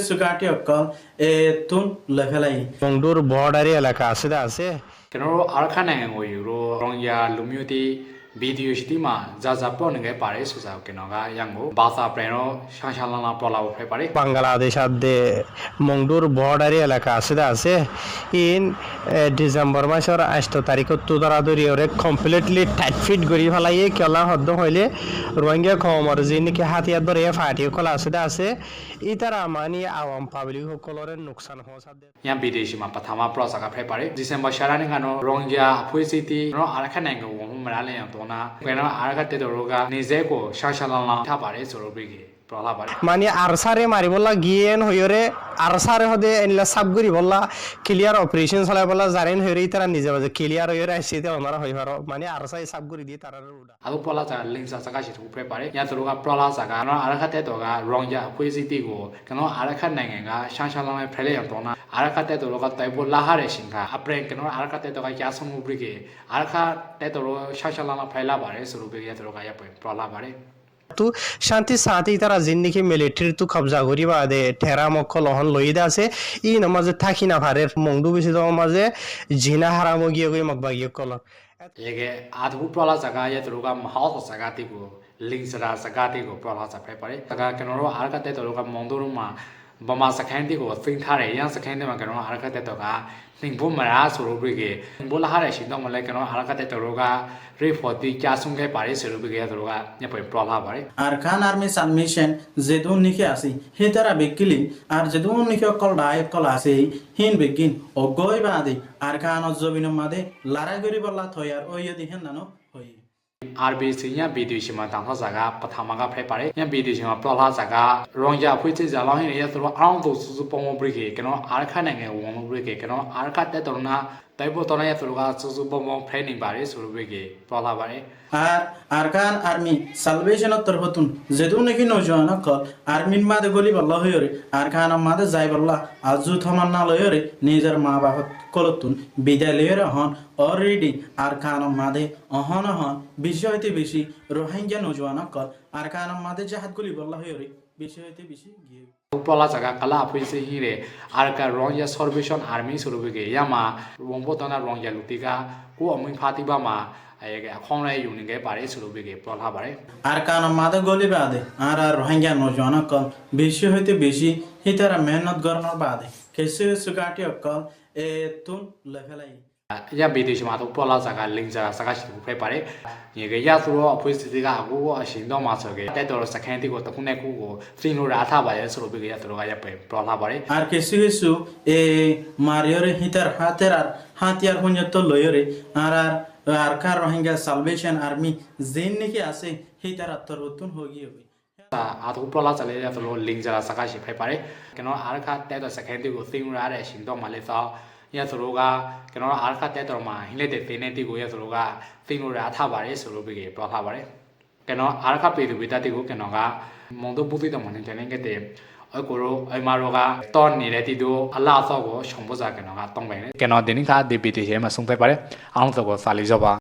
সুগাটি অকল তুন লেভেলাই মংডুর বর্ডারি এলাকা আছে কেন আর খানে ওই রংয়া লুমিউটি ভিডিও সিটিমা যা যা পনগে পারে সুজাও কেন গা ইয়াঙ্গো বাসা প্রেনো সাংসালানা পলাও ফে পারে বাংলাদেশ আদে মংডুর বর্ডারি এলাকা আছে ইন ডিসেম্বর মাসের 8 তারিখত তুদারাদরি ওরে কমপ্লিটলি টাইট ফিট করি ফেলাইয়ে কেলা হদ্দ হইলে রোহিঙ্গা কমর যিনিকে হাতিয়ার ধরে ফাটি কলা আছে ইতারা মানি আওয়াম পাবলিক সকলরে নুকসান হসাদে ইয়া বিদেশি মা পাথামা প্রসাকা ফে পারে ডিসেম্বর সারানি গানো রংয়া ফুই সিটি নো আর খানে গো মরালে তোনা কেন আর খাতে দরগা নিজে কো সাংসালানা থা পারে সরবিগে প্রলা পারে মানে আরসারে মারি বললা গিয়েন হইরে আরসারে হদে এনলা সাবগুরি বললা ক্লিয়ার অপারেশন চলাই বললা জারেন হইরে তারা নিজে বাজে ক্লিয়ার হইরে আসিতে ওনারা হইবার মানে আরসাই সাবগুরি দিয়ে তারা উড়া আদু পলা যা লিংসা জাগা সিটু ফে পারে ইয়া দরগা প্রলা জাগা নো আর খাতে দরগা রংয়া ফুই সিটি গো কেন আর খানে গা সাংসালানা ফেলে তোনা আর খাতে দরগা তাই বললা হারে সিংহা আপরে কেন আর খাতে দরগা ইয়াসং উব্রিগে আর খাতে দরগা সাংসালানা ফেলা পারে সরবিগে দরগা ইয়া প্রলা পারে তু শান্তি সাথে তারা জিন্দিকে মিলিটারি তু কবজা করি বা দে ঠেরা মক্কল হন লইদা আছে ই নমাজে থাকি না ভারে মংডু বেশি তো মাঝে জিনা হারাম গিয়ে গই মকবা গিয়ে কল এগে আধু প্রলা জাগা ইয়া দরগা মাহাও জাগা তিগো লিংসরা জাগা তিগো প্রলা জা ফে পারে জাগা কেন আর খাতে দরগা মন্দরুমা বমা সাখাইন তিগো সিং থারে ইয়া সাখাইন দেমা কেন আর খাতে দরগা নিং বুমারা সরবিগে বলা হারে সিন্দং মলে কেন আর খাতে দরগা রিপোর্টি চাসুঙ্গে পারে সরবিগে দরগা ইয়া প্রলা পারে আরকান আর্মি সাবমিশন যেদুন নিকে আসি হে তারা বেকিলিন আর যেদুন নিকে অকল ডাই অকল আসে হিন বেগিন অগয় বাদে আরকান অজবিন মাদে লারাই গরি বল্লা থয়ার ওইদি হেন নানো হই RBC nya BDC ma tang zaga pathama ga phai pare nya BDC ma prola zaga rongja phui chi za law hin ya so around to su pom brike keno ar kha na nge wong brike keno ar kha te torna tai bo torna ya so ga su pom phai ni pare su brike prola pare R Arkan army salvation তরফতুন যেদুন নাকি নজওয়ান অকল Armin মাদে গলি বল্লা হইরে আরকান মাদে যাই বল্লা আজু থমান না লইরে নিজের মা বাবা কলতুন বিদায় লইরে হন অলরেডি আরকান মাদে অহন হন বেশি হইতে বেশি রোহিঙ্গা নজওয়ান অকল আরকান মাদে জাহাদ গলি বল্লা হইরে বেশি হইতে বেশি গিয়ে prola zaga kala phui se hi re ar ka rongya salvation army su brike ya ma wong bo tona rongya lutiga ko amin phati ba ma ayege akhong rai yu ni ge pare su brike prola pare Arkan মাদে গলি বাদে আর রোহিঙ্গা নজওয়ান অকল বেশি হইতে বেশি হিতারা মেহনত গরনার বাদে কেসে সুগাটি অকল তুন লেভেলাই ya BDC ma to prola zaga lingja zaga shi phai pare ye ge ya su ro phui se ga ko ko shin do ma so ge tai do sakhan ti ko ta khune ku ko sin lo ra tha ba ye so be ge ya to ga ya prola pare আর কিছু কিছু মারিয়রে হিতার হাতের আর হাতিয়ার হুঞ্জত লয়রে আর আরকার Rohingya salvation army gen নাকি আছে হিতার আত্মরতন হগি হবে আধু প্রলা চালে ya to lingja zaga shi phai pare keno ar kha tai do sakhan ti ko sin ra de shin do ma le sa ya to ga keno ar kha tai do ma hin le de tin ne ti ko ya to ga sin lo ra tha ba re so be ge prola pare keno ar kha pe du bi ta ti ko keno ga mong do bu ti do ma ne ten ge de ai ko ro ai ma ro ga ton ni le ti do ala so ko shong bo za keno ga tong bai ne keno de ni kha de bi ti he ma sung phai pare ang to ko sa li jo ba